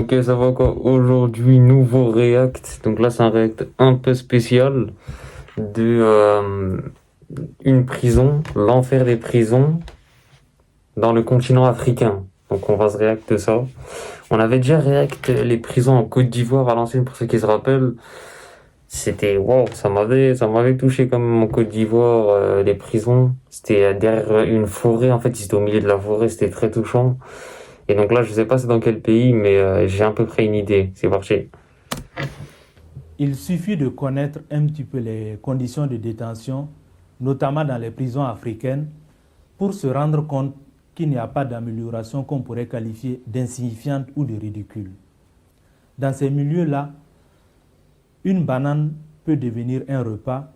Ok, ça va quoi? Aujourd'hui, nouveau React. Donc là, c'est un React un peu spécial de une prison, l'enfer des prisons dans le continent africain. Donc on va se React ça. On avait déjà React les prisons en Côte d'Ivoire à l'ancienne pour ceux qui se rappellent. C'était wow, ça m'avait touché quand même en Côte d'Ivoire, les prisons. C'était derrière une forêt, en fait, ils étaient au milieu de la forêt, c'était très touchant. Et donc là, je sais pas c'est dans quel pays, mais j'ai à peu près une idée. C'est parti. Il suffit de connaître un petit peu les conditions de détention, notamment dans les prisons africaines, pour se rendre compte qu'il n'y a pas d'amélioration qu'on pourrait qualifier d'insignifiante ou de ridicule. Dans ces milieux-là, une banane peut devenir un repas,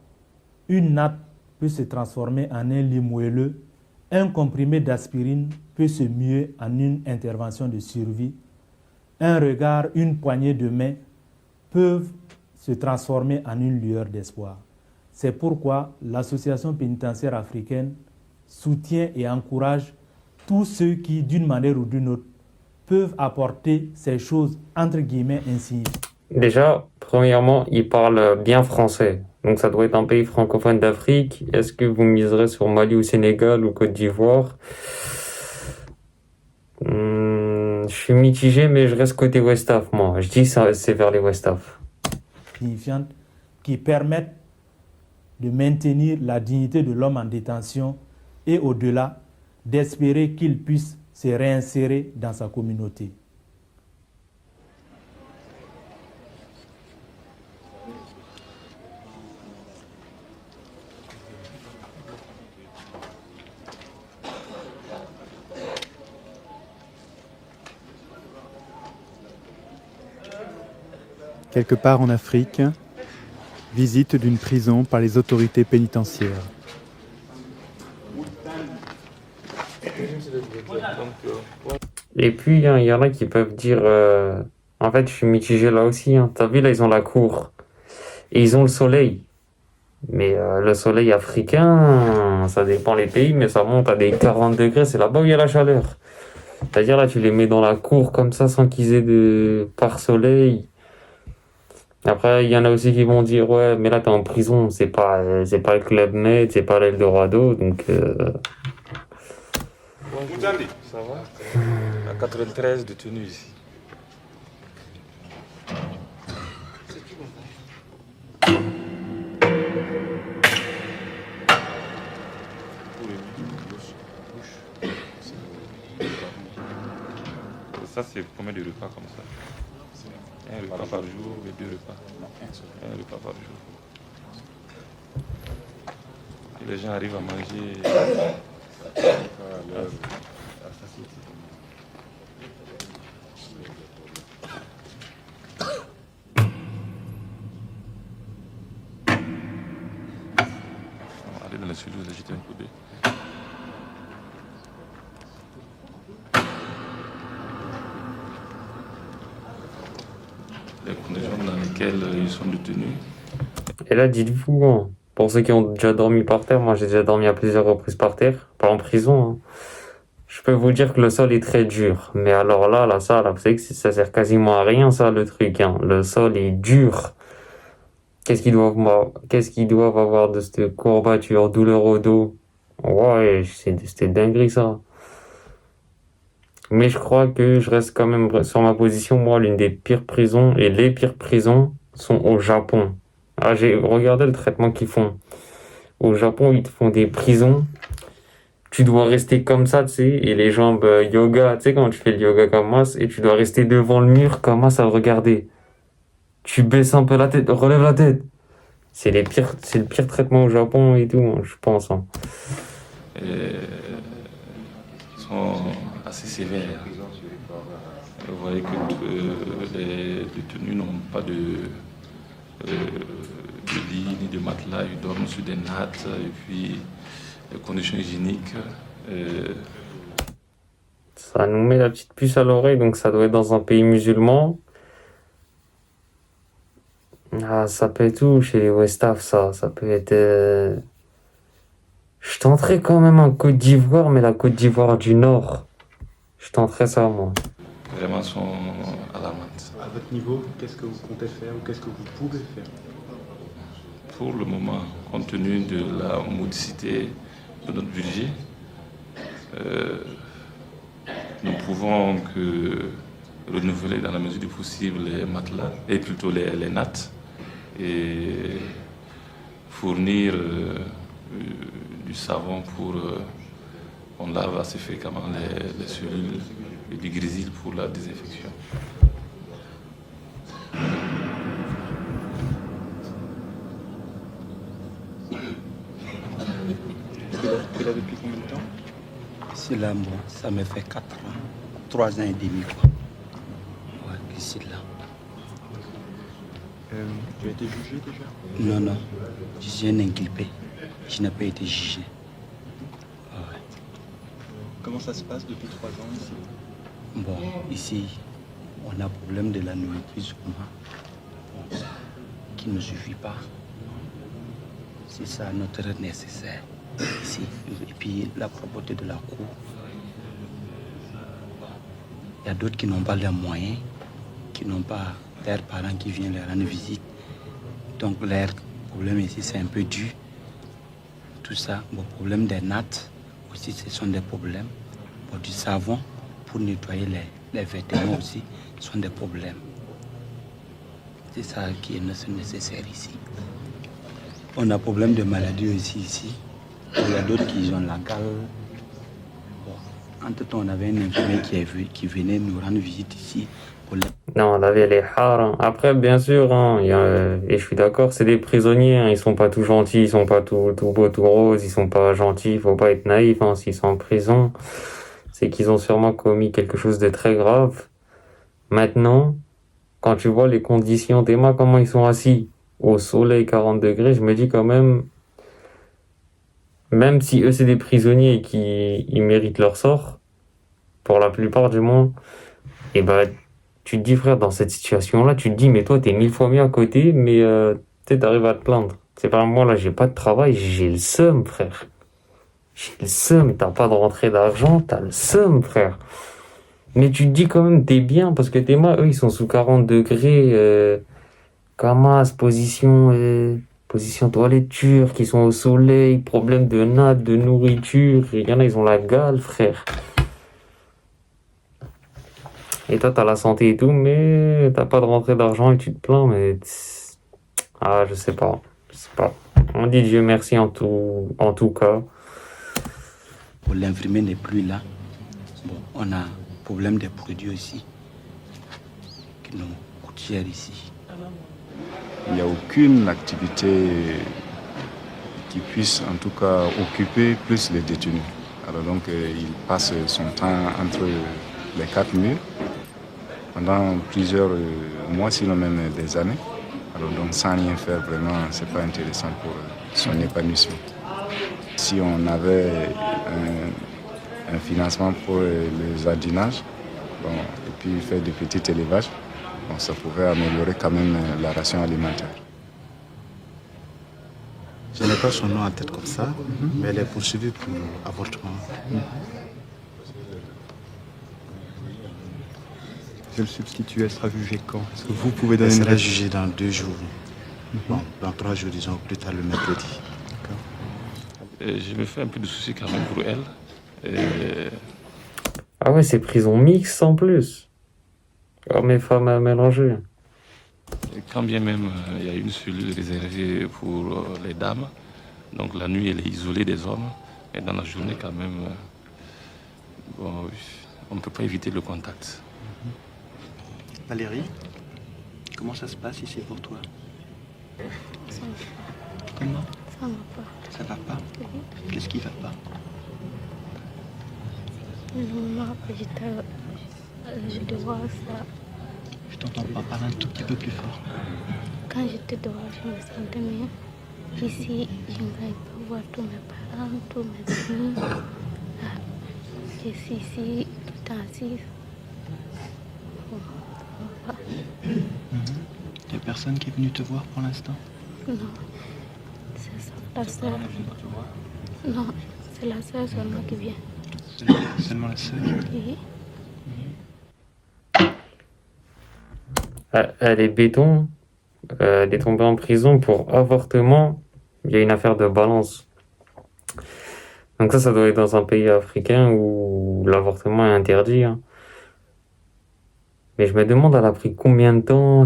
une natte peut se transformer en un lit moelleux, un comprimé d'aspirine peut se muer en une intervention de survie, un regard, une poignée de main peuvent se transformer en une lueur d'espoir. C'est pourquoi l'Association pénitentiaire africaine soutient et encourage tous ceux qui, d'une manière ou d'une autre, peuvent apporter ces choses entre guillemets insignifiantes. Déjà, premièrement, ils parlent bien français. Donc ça doit être un pays francophone d'Afrique. Est-ce que vous miserez sur Mali ou Sénégal ou Côte d'Ivoire? Je suis mitigé, mais je reste côté West Af, moi. Je dis que c'est vers les West Af. Qui permettent de maintenir la dignité de l'homme en détention et au-delà, d'espérer qu'il puisse se réinsérer dans sa communauté. Quelque part en Afrique, visite d'une prison par les autorités pénitentiaires. Et puis, il y en a qui peuvent dire, en fait, je suis mitigé là aussi. T'as vu, là, ils ont la cour. Et ils ont le soleil. Mais le soleil africain, ça dépend les pays, mais ça monte à des 40 degrés. C'est là-bas où il y a la chaleur. C'est-à-dire, là, tu les mets dans la cour comme ça, sans qu'ils aient de pare-soleil. Après, il y en a aussi qui vont dire, ouais, mais là, t'es en prison. C'est pas le Club Med, c'est pas l'Eldorado. Donc, Bonjour, ça va? Il y a 93 détenus ici. Ça, c'est combien de repas comme ça? Un repas par jour et deux repas? Un repas par jour. Et les gens arrivent à manger à leur satiété. Allez dans les studios, vous agitez un coup d'œil. Les conditions dans lesquelles ils sont détenus. et là, dites-vous, pour ceux qui ont déjà dormi par terre, moi, j'ai déjà dormi à plusieurs reprises par terre, pas en prison, hein. Je peux vous dire que le sol est très dur. Mais alors là, la salle, vous savez que ça sert quasiment à rien, ça, le truc, hein. Le sol est dur. Qu'est-ce qu'ils doivent avoir de cette courbature, douleur au dos? Ouais, c'était dinguerie, ça. Mais je crois que je reste quand même sur ma position. Moi, l'une des pires prisons, et les pires prisons, sont au Japon. Ah, j'ai regardé le traitement qu'ils font. Au Japon, ils te font des prisons. Tu dois rester comme ça, tu sais, et les jambes yoga, tu sais, quand tu fais le yoga comme moi, et tu dois rester devant le mur comme ça, à le regarder. Tu baisses un peu la tête, relève la tête. C'est le pire traitement au Japon et tout, hein, je pense, hein. Ils sont assez sévères. Vous voyez que les détenus n'ont pas de lit ni de matelas, ils dorment sur des nattes et puis les conditions hygiéniques. Ça nous met la petite puce à l'oreille, donc ça doit être dans un pays musulman. Ah, ça peut être où chez les Westaf, ça? Ça peut être. Je tenterais quand même en Côte d'Ivoire, mais la Côte d'Ivoire du Nord. Je tenterais ça, moi. vraiment sont alarmantes. À votre niveau, qu'est-ce que vous comptez faire ou qu'est-ce que vous pouvez faire? Pour le moment, compte tenu de la modicité de notre budget, nous pouvons que renouveler dans la mesure du possible les matelas, et plutôt les nattes, et fournir du savon pour... on lave assez fréquemment les cellules et du grésil pour la désinfection. Et là depuis combien de temps? Ici là, bon, ça me fait 4 ans, 3 ans et demi quoi. Ouais, ici là. Tu as été jugé déjà? Non, non, je suis un inculpé. Je n'ai pas été jugé. Ouais. Comment ça se passe depuis 3 ans ici? Bon, ici, on a problème de la nourriture sûrement, bon, qui ne suffit pas. C'est ça notre nécessaire ici. Et puis la propreté de la cour. Il y a d'autres qui n'ont pas les moyens, qui n'ont pas leurs parents qui viennent leur rendre visite. Donc leur problème ici, c'est un peu dur. Tout ça, bon, problème des nattes aussi, ce sont des problèmes. Bon, du savon pour nettoyer les vêtements aussi, ce sont des problèmes. C'est ça qui est nécessaire ici. On a problème de maladie aussi ici. Il y a d'autres qui ont la gale. Bon, entre-temps, on avait un infirmier qui venait nous rendre visite ici. Pour les... Non, la vie, elle est hard. Après, bien sûr, hein, et je suis d'accord, c'est des prisonniers. Hein, ils sont pas tout gentils, ils sont pas tout beaux, tout roses, ils sont pas gentils. Il faut pas être naïf. Hein, s'ils sont en prison, c'est qu'ils ont sûrement commis quelque chose de très grave. Maintenant, quand tu vois les conditions, Théma, comment ils sont assis au soleil 40 degrés, je me dis quand même si eux c'est des prisonniers et qu'ils méritent leur sort, pour la plupart du moins, et ben tu te dis frère, dans cette situation-là, tu te dis mais toi t'es 1000 fois mieux à côté, mais tu sais t'arrives à te plaindre. C'est pas moi là, j'ai pas de travail, j'ai le seum frère. J'ai le seum, t'as pas de rentrée d'argent, t'as le seum frère. Mais tu te dis quand même t'es bien parce que tes mains, eux ils sont sous 40 degrés, Kamas, position toiletture, qui sont au soleil, problème de natte, de nourriture. Il y en a, ils ont la gale, frère. Et toi, t'as la santé et tout, mais t'as pas de rentrée d'argent et tu te plains, mais... Ah, je sais pas. On dit Dieu merci en tout cas. Bon, l'infirmier n'est plus là. Bon, on a problème des produits aussi, qui nous coûtent cher ici. Il n'y a aucune activité qui puisse en tout cas occuper plus les détenus. Alors donc il passe son temps entre les 4 murs pendant plusieurs mois, sinon même des années. Alors donc sans rien faire vraiment, c'est pas intéressant pour son épanouissement. Si on avait un financement pour le jardinage, bon, et puis faire des petits élevages, bon, ça pouvait améliorer quand même la ration alimentaire. Je n'ai pas son nom en tête comme ça, mais elle est poursuivie pour avortement. Le substitut, elle sera jugée quand? Est-ce que vous pouvez donner Elle une sera date? jugée dans 2 jours. Bon, dans 3 jours, disons, plus tard le mercredi. Je me fais un peu de soucis quand même pour elle. Ah ouais, c'est prison mixte en plus. Hommes et femmes à mélanger. Et quand bien même il y a une cellule réservée pour les dames, donc la nuit elle est isolée des hommes, et dans la journée quand même, bon, on ne peut pas éviter le contact. Valérie, comment ça se passe ici pour toi? Comment? Ça va pas. Ça va pas? Qu'est-ce qui va pas? Je te vois ça. Je t'entends pas, parle un tout petit peu plus fort. Quand j'étais dehors, je me sentais mieux. Ici, je n'arrive pas à voir tous mes parents, tous mes amis. Je suis ici, tout assise. Il n'y a personne qui est venu te voir pour l'instant? Non, c'est ça, la sœur. Non, c'est la sœur seulement qui vient. Seulement la sœur? Oui. Elle est béton. Elle est tombée en prison pour avortement. Il y a une affaire de balance. Donc ça doit être dans un pays africain où l'avortement est interdit. Hein. Mais je me demande, elle a pris combien de temps?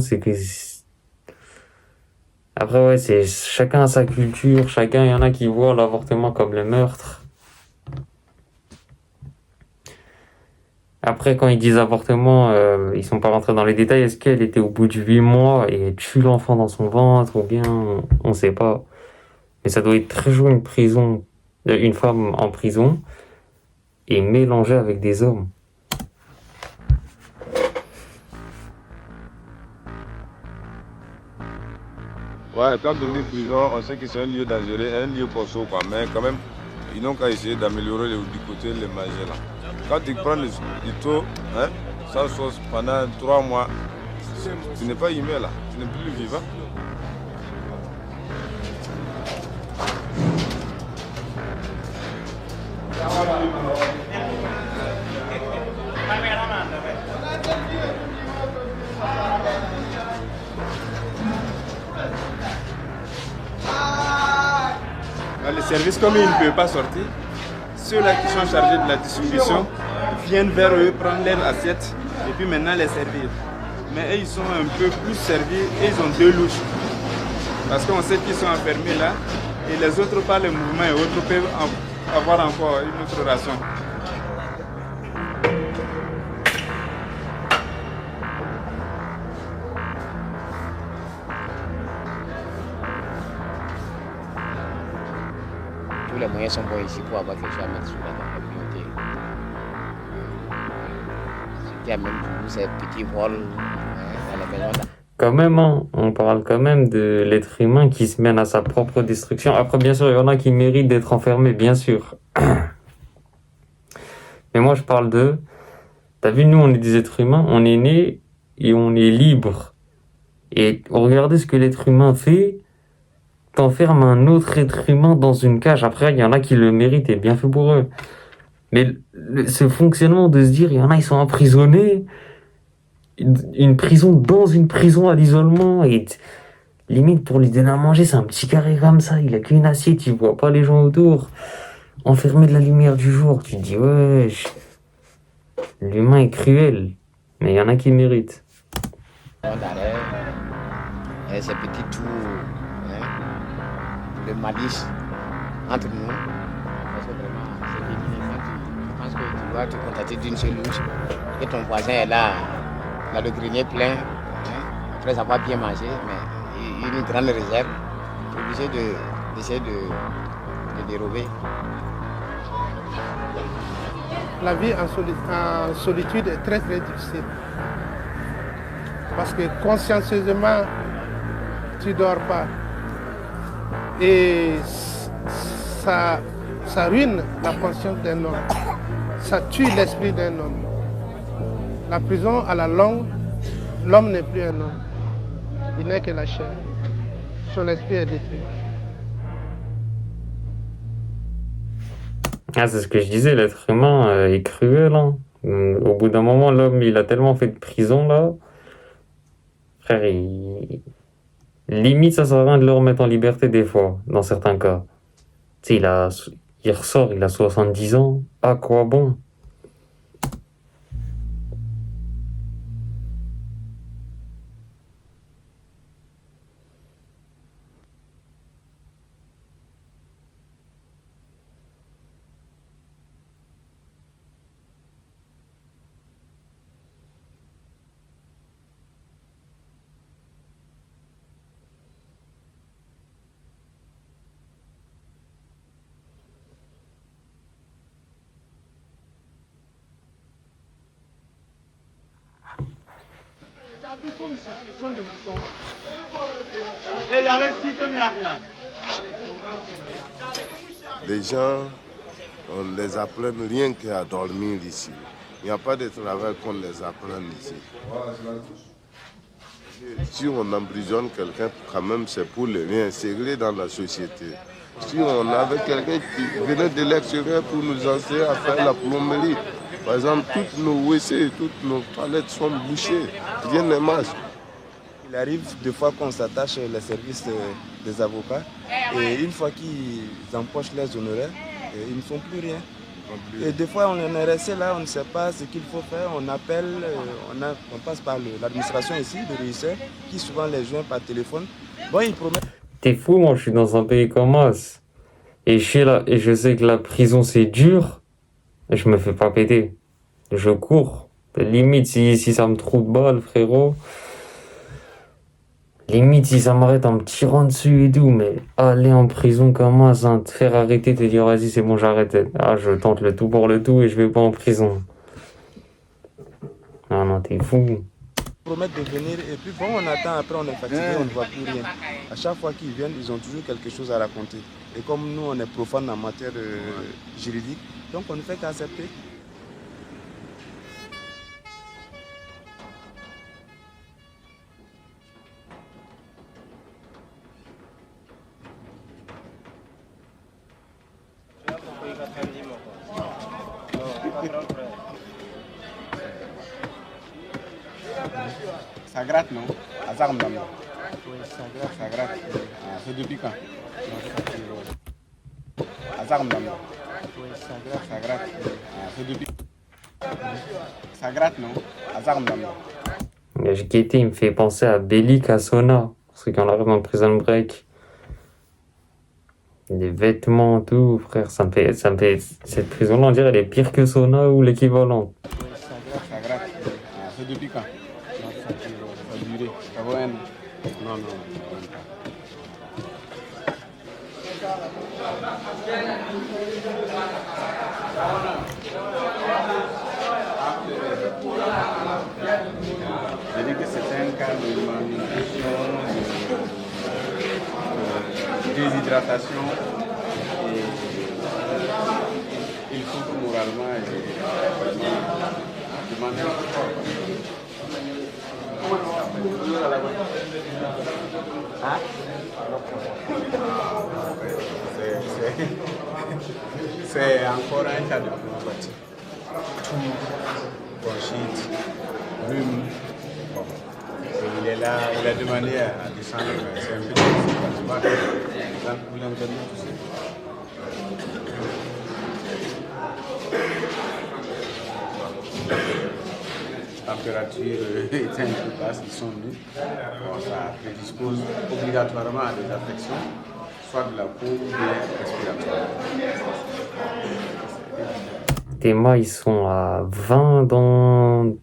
Après, ouais, c'est chacun a sa culture. Chacun, il y en a qui voient l'avortement comme le meurtre. Après, quand ils disent avortement, ils sont pas rentrés dans les détails. Est-ce qu'elle était au bout de 8 mois et elle tue l'enfant dans son ventre ou bien on sait pas. Mais ça doit être très chaud une femme en prison et mélangée avec des hommes. Ouais, quand on dit prison, on sait que c'est un lieu dangereux, un lieu costaud, quoi. Mais quand même, ils n'ont qu'à essayer d'améliorer du côté les manger là. Quand tu prends du taux, hein, sans sauce pendant 3 mois, tu n'es pas humain là, tu n'es plus vivant. Les services, comme ils ne peuvent pas sortir, ceux-là qui sont chargés de la distribution viennent vers eux prendre leur assiette et puis maintenant les servir. Mais eux, ils sont un peu plus servis et ils ont 2 louches. Parce qu'on sait qu'ils sont enfermés là et les autres, par le mouvement et autres, peuvent avoir encore une autre ration. Tous les moyens sont bons ici pour avoir quelque chose à mettre sous la communauté. Il y a même tous ces petits vols dans les maisons. Quand même, hein, on parle quand même de l'être humain qui se mène à sa propre destruction. Après, bien sûr, il y en a qui méritent d'être enfermés, bien sûr. Mais moi, je parle de... T'as vu, nous, on est des êtres humains, on est nés et on est libre. Et regardez ce que l'être humain fait... T'enfermes un autre être humain dans une cage. Après, il y en a qui le méritent et bien fait pour eux. Mais ce fonctionnement de se dire, il y en a, ils sont emprisonnés, une prison dans une prison à l'isolement, et limite pour lui donner à manger, c'est un petit carré comme ça, il a qu'une assiette, il voit pas les gens autour, enfermé de la lumière du jour. Tu te dis, ouais, l'humain est cruel, mais il y en a qui méritent. Ces petits tours de malice entre nous, parce que vraiment, c'est évident. Je pense que tu vas te contenter d'une seule louche et ton voisin est là, il a le grenier plein, après avoir bien mangé, mais il a une grande réserve, tu es obligé d'essayer de dérober. La vie en solitude est très très difficile, parce que consciencieusement, tu ne dors pas. Et ça ruine la conscience d'un homme. Ça tue l'esprit d'un homme. La prison, à la longue, l'homme n'est plus un homme. Il n'est que la chair. Son esprit est détruit. Ah, c'est ce que je disais, l'être humain est cruel. Hein. Au bout d'un moment, l'homme, il a tellement fait de prison, là. Frère, limite, ça sert à rien de le remettre en liberté des fois, dans certains cas. Tu sais, il ressort, il a 70 ans. À quoi bon? Les gens, on les apprend rien qu'à dormir ici. Il n'y a pas de travail qu'on les apprend ici. Si on emprisonne quelqu'un, quand même, c'est pour le réintégrer dans la société. Si on avait quelqu'un qui venait de l'extérieur pour nous enseigner à faire la plomberie, par exemple, toutes nos WC, toutes nos toilettes sont bouchées, rien ne marche. Il arrive des fois qu'on s'attache les services des avocats et une fois qu'ils empochent les honoraires, ils ne font plus rien. Et des fois on est resté là, on ne sait pas ce qu'il faut faire, on appelle, on passe par l'administration ici, le régisseur, qui souvent les joint par téléphone. Bon, il promet. T'es fou, moi je suis dans un pays comme As. Et je sais que la prison c'est dur, et je me fais pas péter. Je cours. Limite si ça me trouve de balle, frérot. Limite si ça m'arrête en me tirant dessus et tout, mais aller en prison comme ça, hein, te faire arrêter, te dire vas-y c'est bon j'arrête. Ah je tente le tout pour le tout et je vais pas en prison. Non non t'es fou. Ils promettent de venir et puis bon on attend, après on est fatigué, on ne voit plus rien. À chaque fois qu'ils viennent, ils ont toujours quelque chose à raconter. Et comme nous on est profanes en matière juridique, donc on ne fait qu'accepter. Ça gratte, non? Azar, madame. Oui, ça gratte. Ah, c'est depuis quand? Azar, madame. Oui, ça gratte. Ah, c'est depuis. Ça gratte, non? Azar, madame. JKT, il me fait penser à Belly Cassona, ceux qui en arrivent en prison break. Les vêtements, tout, frère, ça me fait. Cette prison-là, on dirait, elle est pire que Sona ou l'équivalent. Oui, ça gratte. Ah, c'est depuis quand? Ça a duré. Ça vaut un. Non, non. Je dis que c'est un cas de malnutrition, de déshydratation et il faut que moralement demander un support. C'est encore un cas de pneumopathie. Bronchite, rhume. Bon. Il est là, il a demandé à descendre, mais c'est un peu difficile. Vous l'entendez tout ça. Température est un peu basse, ils sont nus. Bon, ça prédispose obligatoirement à des affections, soit de la peau ou bien respiratoire. Tes mains, ils sont à 20 dans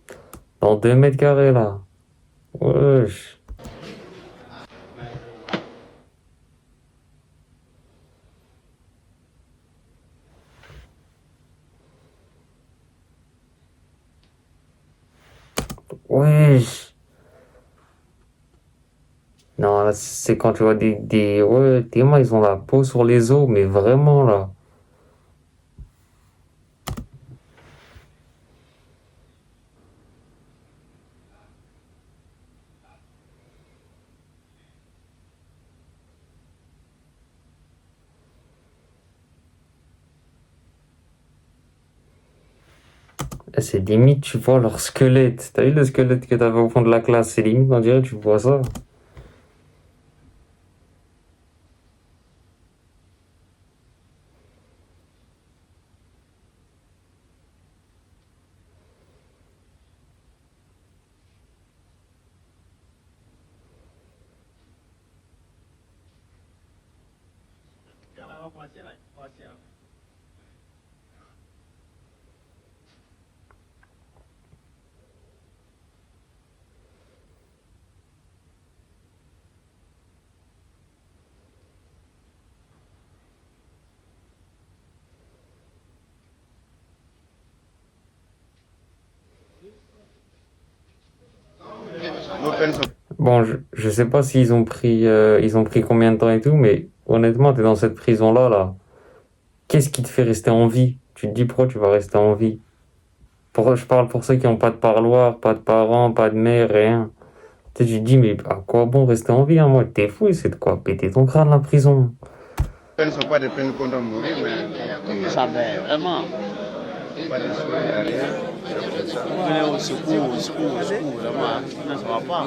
2 mètres carrés là. Wesh. Wesh. Non, là, c'est quand tu vois ouais, tes mains, ils ont la peau sur les os, mais vraiment là. C'est limite, tu vois leur squelette. T'as vu le squelette que t'avais au fond de la classe? C'est limite, on dirait, tu vois ça. Bon, je sais pas s'ils ont pris combien de temps et tout, mais honnêtement, t'es dans cette prison-là, là. Qu'est-ce qui te fait rester en vie? Tu te dis pourquoi tu vas rester en vie? Je parle pour ceux qui n'ont pas de parloir, pas de parents, pas de mère, rien. Tu sais, tu te dis, mais à quoi bon rester en vie, hein? Moi, t'es fou, c'est de quoi péter ton crâne, la prison. Ils ne sont pas des peines qu'on doit mourir, mais ça va vraiment. Pas de soins, rien. Au secours, vraiment, ça ne va pas.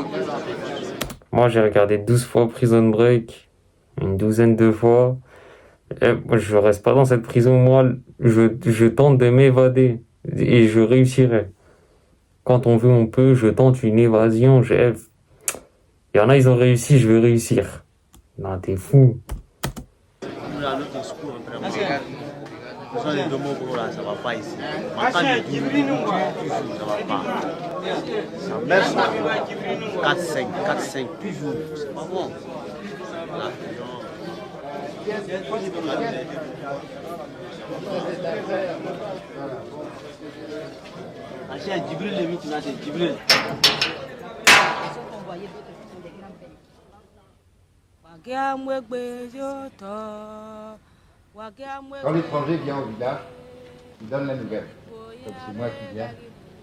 Moi, j'ai regardé 12 fois Prison Break, une douzaine de fois. Et moi, je reste pas dans cette prison. Moi, je tente de m'évader et je réussirai. Quand on veut, on peut. Je tente une évasion. Il y en a, ils ont réussi, je veux réussir. Non, t'es fou. Nous, dans notre discours, vraiment, ce sont les deux mots là, ça va pas ici. Quand je dis toujours, ça va pas. Ça verse 4-5, 4-5, toujours. C'est pas bon. Là, Djibril, le mythe, là, c'est Djibril. Quand l'étranger vient au village, il donne la nouvelle. Comme c'est moi qui viens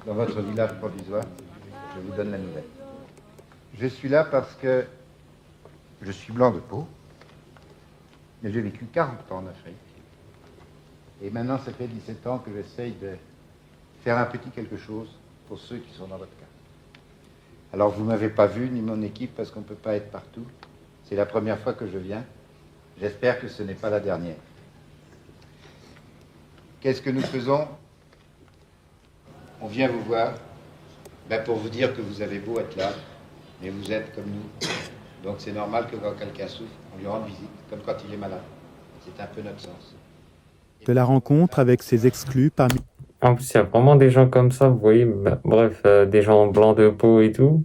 dans votre village provisoire, je vous donne la nouvelle. Je suis là parce que je suis blanc de peau, mais j'ai vécu 40 ans en Afrique. Et maintenant, ça fait 17 ans que j'essaye de faire un petit quelque chose pour ceux qui sont dans votre cas. Alors, vous ne m'avez pas vu, ni mon équipe, parce qu'on ne peut pas être partout. C'est la première fois que je viens. J'espère que ce n'est pas la dernière. Qu'est-ce que nous faisons? On vient vous voir pour vous dire que vous avez beau être là, mais vous êtes comme nous. Donc c'est normal que quand quelqu'un souffre, on lui rende visite, comme quand il est malade. C'est un peu notre sens. De la rencontre avec ces exclus parmi... En plus, il y a vraiment des gens comme ça, vous voyez. Bref, des gens blancs de peau et tout.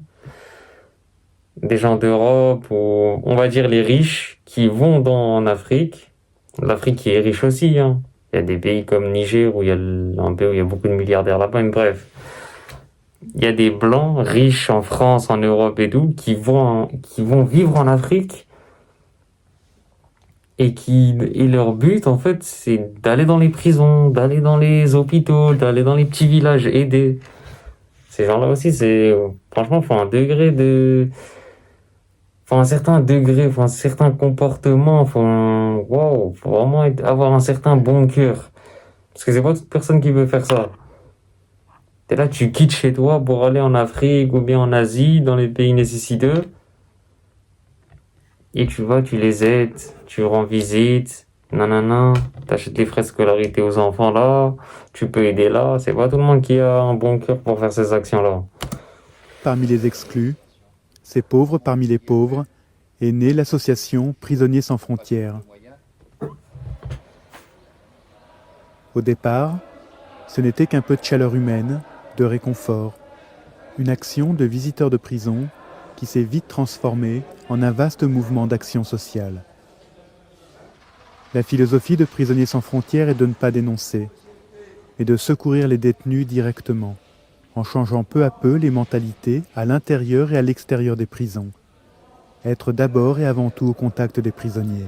Des gens d'Europe, ou on va dire les riches, qui vont en Afrique. L'Afrique qui est riche aussi, hein. Il y a des pays comme Niger où il y a beaucoup de milliardaires là-bas, mais bref. Il y a des blancs riches en France, en Europe et tout, qui vont vivre en Afrique et leur but, en fait, c'est d'aller dans les prisons, d'aller dans les hôpitaux, d'aller dans les petits villages, aider. Ces gens-là aussi, franchement, faut un certain degré, faut un certain comportement, faut vraiment avoir un certain bon cœur. Parce que c'est pas toute personne qui veut faire ça. T'es là, tu quittes chez toi pour aller en Afrique ou bien en Asie, dans les pays nécessiteux. Et tu vas, tu les aides, tu rends visite, nanana, t'achètes les frais de scolarité aux enfants là, tu peux aider là. C'est pas tout le monde qui a un bon cœur pour faire ces actions-là. Parmi les exclus, ces pauvres parmi les pauvres, est née l'association Prisonniers sans frontières. Au départ, ce n'était qu'un peu de chaleur humaine, de réconfort, une action de visiteurs de prison qui s'est vite transformée en un vaste mouvement d'action sociale. La philosophie de Prisonniers sans frontières est de ne pas dénoncer, mais de secourir les détenus directement, en changeant peu à peu les mentalités à l'intérieur et à l'extérieur des prisons. Être d'abord et avant tout au contact des prisonniers.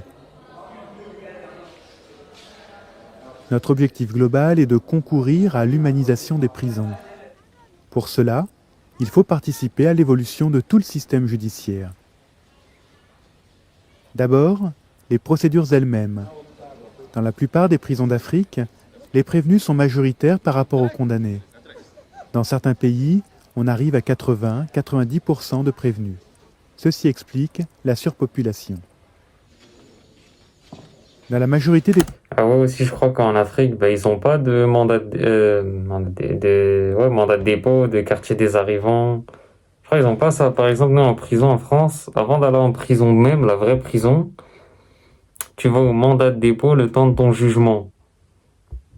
Notre objectif global est de concourir à l'humanisation des prisons. Pour cela, il faut participer à l'évolution de tout le système judiciaire. D'abord, les procédures elles-mêmes. Dans la plupart des prisons d'Afrique, les prévenus sont majoritaires par rapport aux condamnés. Dans certains pays, on arrive à 80-90% de prévenus. Ceci explique la surpopulation. Dans la majorité des... Ah ouais, aussi, je crois qu'en Afrique, ils n'ont pas de mandat de dépôt, de quartier des arrivants. Je crois qu'ils n'ont pas ça. Par exemple, nous, en prison en France, avant d'aller en prison même, la vraie prison, tu vas au mandat de dépôt le temps de ton jugement.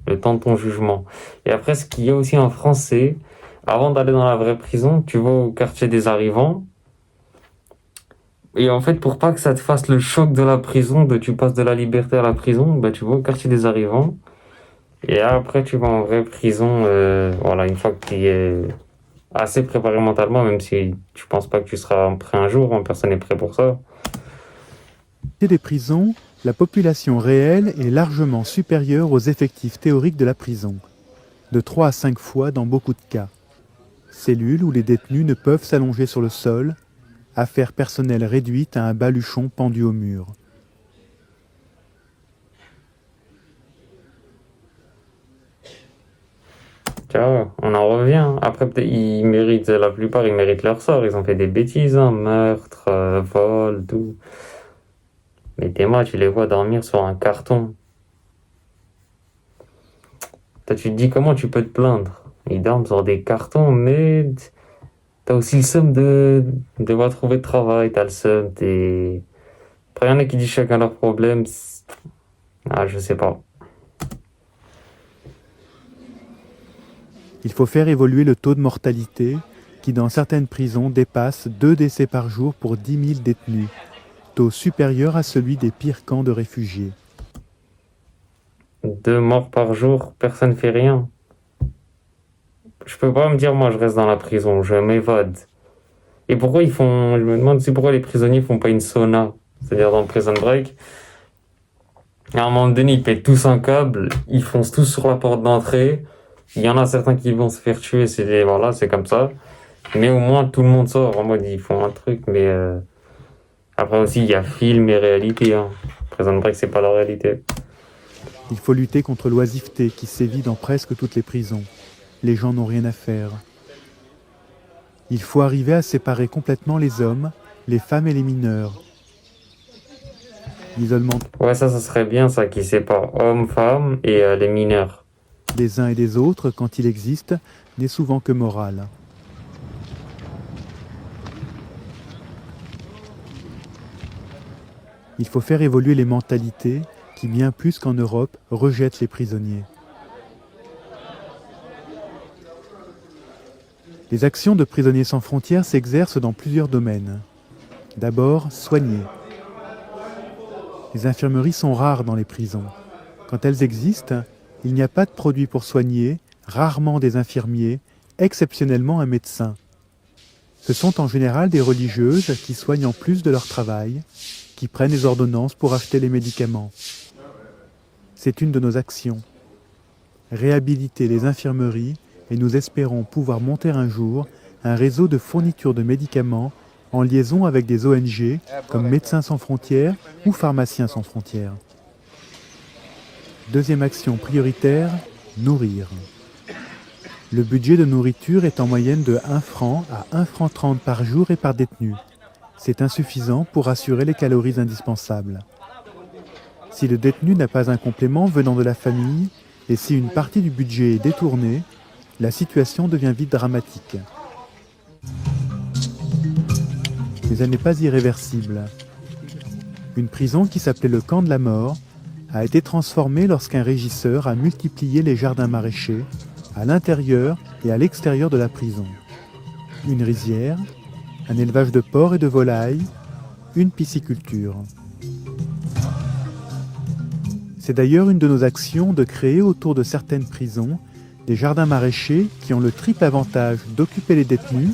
Le temps de ton jugement. Et après, ce qu'il y a aussi en France, c'est, avant d'aller dans la vraie prison, tu vas au quartier des arrivants. Et en fait, pour pas que ça te fasse le choc de la prison, tu passes de la liberté à la prison, tu vas au quartier des arrivants. Et après, tu vas en vraie prison, une fois que tu es assez préparé mentalement, même si tu penses pas que tu seras prêt un jour, personne n'est prêt pour ça. Des prisons, la population réelle est largement supérieure aux effectifs théoriques de la prison, de 3 à 5 fois dans beaucoup de cas. Cellules où les détenus ne peuvent s'allonger sur le sol, affaire personnelle réduite à un baluchon pendu au mur. Tu vois, on en revient. Après, peut-être, la plupart, ils méritent leur sort. Ils ont fait des bêtises, hein, meurtre, vol, tout. Mais tes mois, tu les vois dormir sur un carton. Toi, tu te dis comment tu peux te plaindre. Ils dorment sur des cartons, mais t'as aussi le seum de devoir trouver de travail. T'as le seum, Après, il y en a qui disent chacun leurs problèmes. Ah, je sais pas. Il faut faire évoluer le taux de mortalité qui, dans certaines prisons, dépasse 2 décès par jour pour 10 000 détenus, taux supérieur à celui des pires camps de réfugiés. 2 morts par jour, personne fait rien. Je peux pas me dire, moi, je reste dans la prison, je m'évade. Et pourquoi je me demande aussi pourquoi les prisonniers font pas une sauna, c'est-à-dire dans Prison Break. À un moment donné, ils pètent tous un câble, ils foncent tous sur la porte d'entrée. Il y en a certains qui vont se faire tuer, voilà, c'est comme ça. Mais au moins, tout le monde sort en mode, ils font un truc, mais après aussi, il y a film et réalité, hein. Prison Break, c'est pas la réalité. Il faut lutter contre l'oisiveté qui sévit dans presque toutes les prisons. Les gens n'ont rien à faire. Il faut arriver à séparer complètement les hommes, les femmes et les mineurs. L'isolement Ouais, ça serait bien, ça, qui sépare hommes, femmes et les mineurs. Des uns et des autres, quand il existe, n'est souvent que moral. Il faut faire évoluer les mentalités qui, bien plus qu'en Europe, rejettent les prisonniers. Les actions de Prisonniers sans frontières s'exercent dans plusieurs domaines. D'abord, soigner. Les infirmeries sont rares dans les prisons. Quand elles existent, il n'y a pas de produits pour soigner, rarement des infirmiers, exceptionnellement un médecin. Ce sont en général des religieuses qui soignent en plus de leur travail, qui prennent les ordonnances pour acheter les médicaments. C'est une de nos actions. Réhabiliter les infirmeries et nous espérons pouvoir monter un jour un réseau de fourniture de médicaments en liaison avec des ONG comme Médecins sans frontières ou Pharmaciens sans frontières. Deuxième action prioritaire, nourrir. Le budget de nourriture est en moyenne de 1 franc à 1 franc 30 par jour et par détenu. C'est insuffisant pour assurer les calories indispensables. Si le détenu n'a pas un complément venant de la famille et si une partie du budget est détournée, la situation devient vite dramatique. Mais elle n'est pas irréversible. Une prison qui s'appelait le camp de la mort a été transformée lorsqu'un régisseur a multiplié les jardins maraîchers à l'intérieur et à l'extérieur de la prison. Une rizière, un élevage de porcs et de volailles, une pisciculture. C'est d'ailleurs une de nos actions de créer autour de certaines prisons des jardins maraîchers qui ont le triple avantage d'occuper les détenus,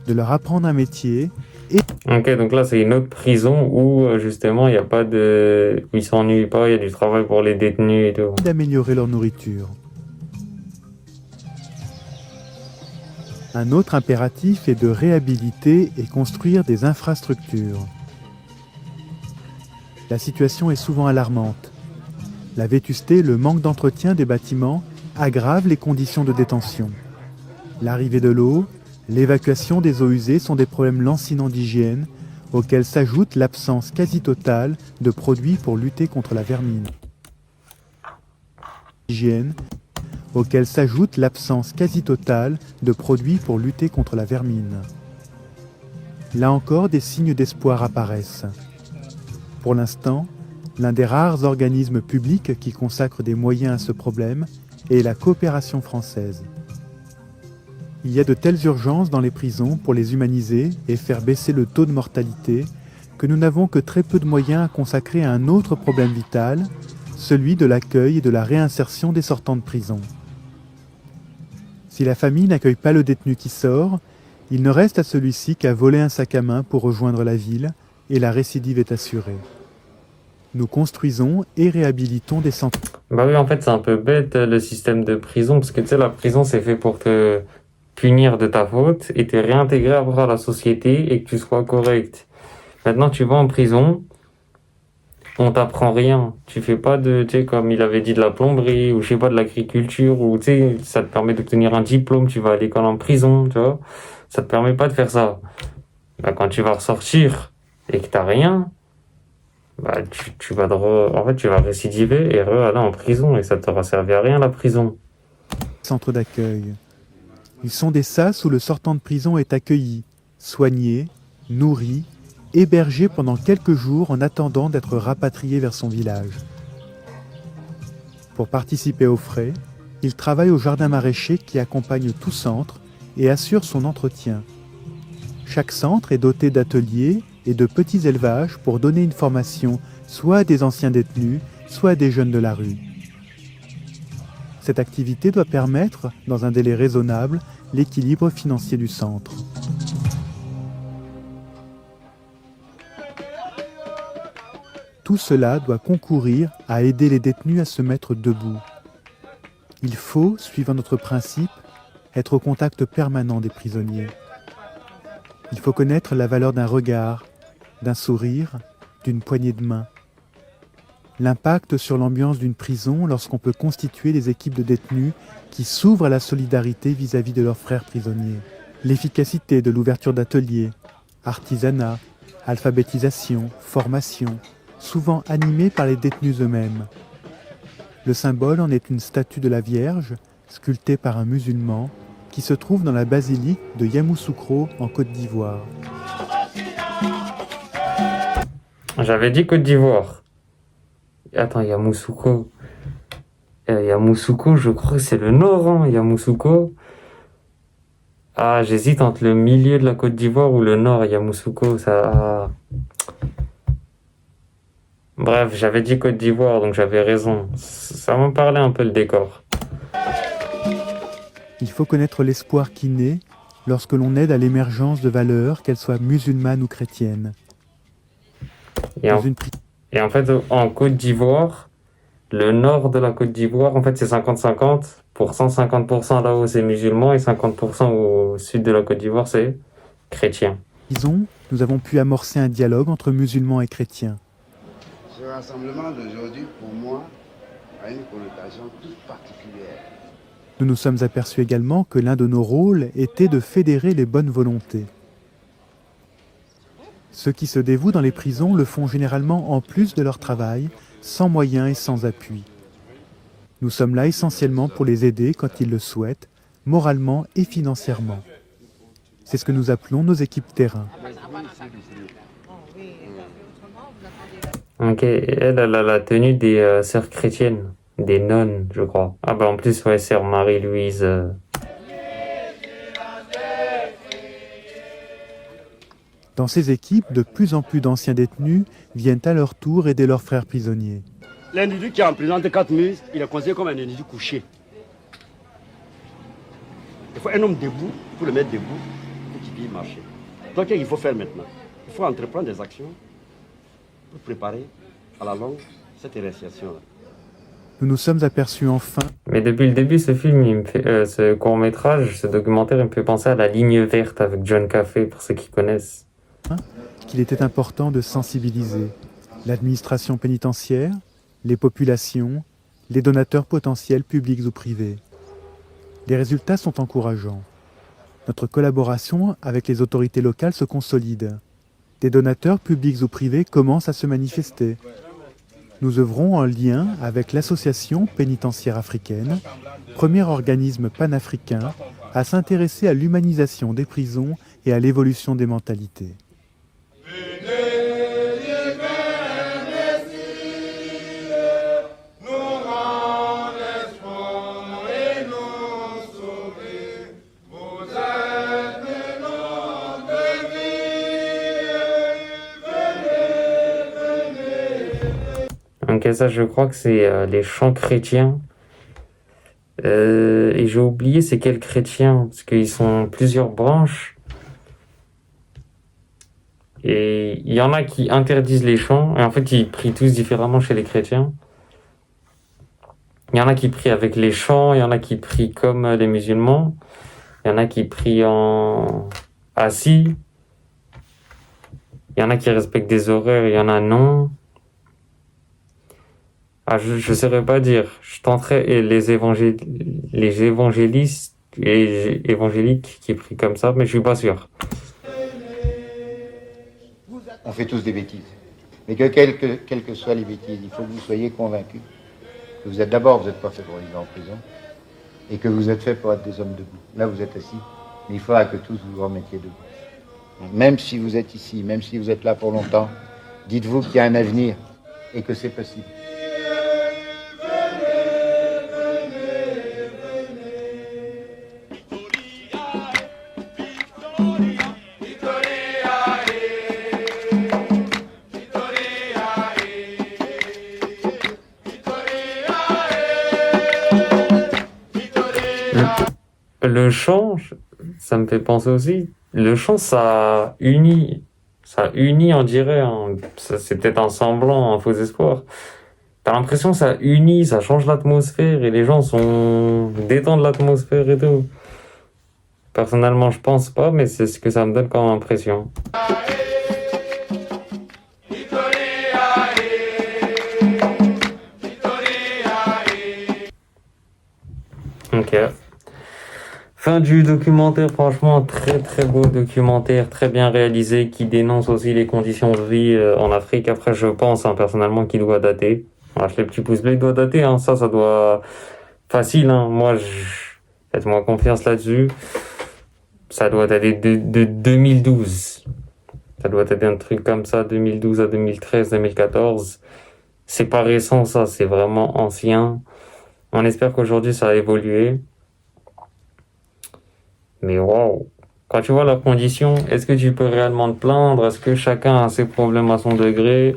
de leur apprendre un métier et... Ok, donc là c'est une autre prison où justement il n'y a pas de... où ils s'ennuient pas, il y a du travail pour les détenus et tout. D'améliorer leur nourriture. Un autre impératif est de réhabiliter et construire des infrastructures. La situation est souvent alarmante. La vétusté, le manque d'entretien des bâtiments aggravent les conditions de détention. L'arrivée de l'eau, l'évacuation des eaux usées sont des problèmes lancinants d'hygiène, auxquels s'ajoute l'absence quasi totale de produits pour lutter contre la vermine. Auquel s'ajoute l'absence quasi totale de produits pour lutter contre la vermine. Là encore, des signes d'espoir apparaissent. Pour l'instant, l'un des rares organismes publics qui consacrent des moyens à ce problème est la coopération française. Il y a de telles urgences dans les prisons pour les humaniser et faire baisser le taux de mortalité que nous n'avons que très peu de moyens à consacrer à un autre problème vital, celui de l'accueil et de la réinsertion des sortants de prison. Si la famille n'accueille pas le détenu qui sort, il ne reste à celui-ci qu'à voler un sac à main pour rejoindre la ville et la récidive est assurée. Nous construisons et réhabilitons des centres. Bah oui, en fait, c'est un peu bête le système de prison, parce que tu sais, la prison, c'est fait pour te punir de ta faute et te réintégrer après à la société et que tu sois correct. Maintenant, tu vas en prison. on t'apprend rien. Tu fais pas de, tu sais, comme il avait dit, de la plomberie, ou je sais pas, de l'agriculture, ou tu sais, ça te permet d'obtenir un diplôme, tu vas à l'école en prison, tu vois. Ça te permet pas de faire ça. Bah, quand tu vas ressortir et que t'as rien, bah, tu vas en fait, tu vas récidiver et aller en prison, et ça t'aura servi à rien, la prison. Centre d'accueil. Ils sont des sas où le sortant de prison est accueilli, soigné, nourri, hébergé pendant quelques jours en attendant d'être rapatrié vers son village. Pour participer aux frais, il travaille au jardin maraîcher qui accompagne tout centre et assure son entretien. Chaque centre est doté d'ateliers et de petits élevages pour donner une formation soit à des anciens détenus, soit à des jeunes de la rue. Cette activité doit permettre, dans un délai raisonnable, l'équilibre financier du centre. Tout cela doit concourir à aider les détenus à se mettre debout. Il faut, suivant notre principe, être au contact permanent des prisonniers. Il faut connaître la valeur d'un regard, d'un sourire, d'une poignée de main. L'impact sur l'ambiance d'une prison lorsqu'on peut constituer des équipes de détenus qui s'ouvrent à la solidarité vis-à-vis de leurs frères prisonniers. L'efficacité de l'ouverture d'ateliers, artisanat, alphabétisation, formation, souvent animés par les détenus eux-mêmes. Le symbole en est une statue de la Vierge, sculptée par un musulman, qui se trouve dans la basilique de Yamoussoukro en Côte d'Ivoire. J'avais dit Côte d'Ivoire. Attends, Yamoussoukro. Yamoussoukro, je crois que c'est le nord, hein, Yamoussoukro. Ah, j'hésite entre le milieu de la Côte d'Ivoire ou le nord, Yamoussoukro. Ça... Bref, j'avais dit Côte d'Ivoire, donc j'avais raison. Ça m'a parlé un peu le décor. Il faut connaître l'espoir qui naît lorsque l'on aide à l'émergence de valeurs, qu'elles soient musulmanes ou chrétiennes. Et en fait, en Côte d'Ivoire, le nord de la Côte d'Ivoire, en fait, c'est 50-50. 50% là-haut, c'est musulman, et 50% au sud de la Côte d'Ivoire, c'est chrétien. Nous avons pu amorcer un dialogue entre musulmans et chrétiens. Ce rassemblement d'aujourd'hui, pour moi, a une connotation toute particulière. Nous nous sommes aperçus également que l'un de nos rôles était de fédérer les bonnes volontés. Ceux qui se dévouent dans les prisons le font généralement en plus de leur travail, sans moyens et sans appui. Nous sommes là essentiellement pour les aider quand ils le souhaitent, moralement et financièrement. C'est ce que nous appelons nos équipes terrain. Ok, elle a la tenue des sœurs chrétiennes, des nonnes, je crois. Ah bah en plus, ouais, sœur Marie-Louise. Dans ces équipes, de plus en plus d'anciens détenus viennent à leur tour aider leurs frères prisonniers. L'individu qui est en prison de 4 minutes, il est considéré comme un individu couché. Il faut un homme debout pour le mettre debout, pour qu'il puisse marcher. Donc qu'est-ce qu'il faut faire maintenant? Il faut entreprendre des actions pour préparer à la longue cette réinsertion-là. Nous nous sommes aperçus enfin... Mais depuis le début, ce film, ce court-métrage, ce documentaire, il me fait penser à La Ligne Verte avec John Caffey, pour ceux qui connaissent. Qu'il était important de sensibiliser l'administration pénitentiaire, les populations, les donateurs potentiels publics ou privés. Les résultats sont encourageants. Notre collaboration avec les autorités locales se consolide. Des donateurs publics ou privés commencent à se manifester. Nous œuvrons en lien avec l'Association pénitentiaire africaine, premier organisme panafricain à s'intéresser à l'humanisation des prisons et à l'évolution des mentalités. Donc ça, je crois que c'est les chants chrétiens. Et j'ai oublié c'est quels chrétiens, parce qu'ils sont plusieurs branches. Et il y en a qui interdisent les chants, et en fait ils prient tous différemment chez les chrétiens. Il y en a qui prient avec les chants, il y en a qui prient comme les musulmans, il y en a qui prient en assis, il y en a qui respectent des horaires, il y en a non. Ah, je saurais pas dire. Je tenterais et les évangélistes et évangéliques qui prient comme ça, mais je suis pas sûr. On fait tous des bêtises. Mais que quelles que soient les bêtises, il faut que vous soyez convaincus que vous êtes d'abord, vous n'êtes pas fait pour vivre en prison, et que vous êtes fait pour être des hommes debout. Là, vous êtes assis, mais il faudra que tous vous remettiez debout. Même si vous êtes ici, même si vous êtes là pour longtemps, dites-vous qu'il y a un avenir et que c'est possible. Le chant, ça me fait penser aussi. Le chant, ça unit, on dirait. C'est peut-être un semblant, un faux espoir. T'as l'impression que ça unit, ça change l'atmosphère et les gens détendent l'atmosphère et tout. Personnellement, je pense pas, mais c'est ce que ça me donne comme impression. Ok. Fin du documentaire, franchement, très très beau documentaire, très bien réalisé, qui dénonce aussi les conditions de vie en Afrique. Après, je pense personnellement qu'il doit dater. Lâche les petits pouces bleus, il doit dater, hein. Ça doit... Facile, hein. Moi, faites-moi confiance là-dessus. Ça doit dater de 2012. Ça doit être un truc comme ça, 2012 à 2013, 2014. C'est pas récent, ça, c'est vraiment ancien. On espère qu'aujourd'hui, ça a évolué. Mais waouh, quand tu vois leurs conditions, est-ce que tu peux réellement te plaindre? Est-ce que chacun a ses problèmes à son degré?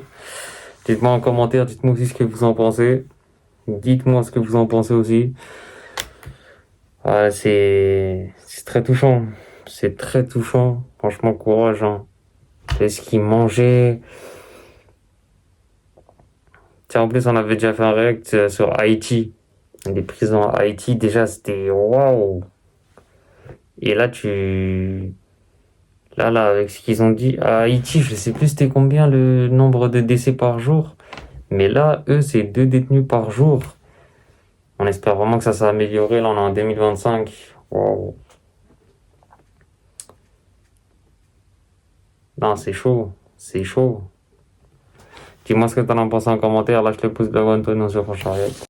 Dites-moi en commentaire, dites-moi aussi ce que vous en pensez. Dites-moi ce que vous en pensez aussi. Ah, c'est très touchant. C'est très touchant. Franchement, courage, hein. C'est ce qu'ils mangeaient. Tiens, en plus, on avait déjà fait un react sur Haïti. Les prisons à Haïti, déjà, c'était waouh. Et là, Là, avec ce qu'ils ont dit, à Haïti, je sais plus c'était combien le nombre de décès par jour. Mais là, eux, c'est 2 détenus par jour. On espère vraiment que ça s'est amélioré. Là, on est en 2025. Wow. Non, c'est chaud. C'est chaud. Dis-moi ce que t'en as pensé en commentaire. Lâche le pouce bleu, abonne-toi, nous sur prochain react.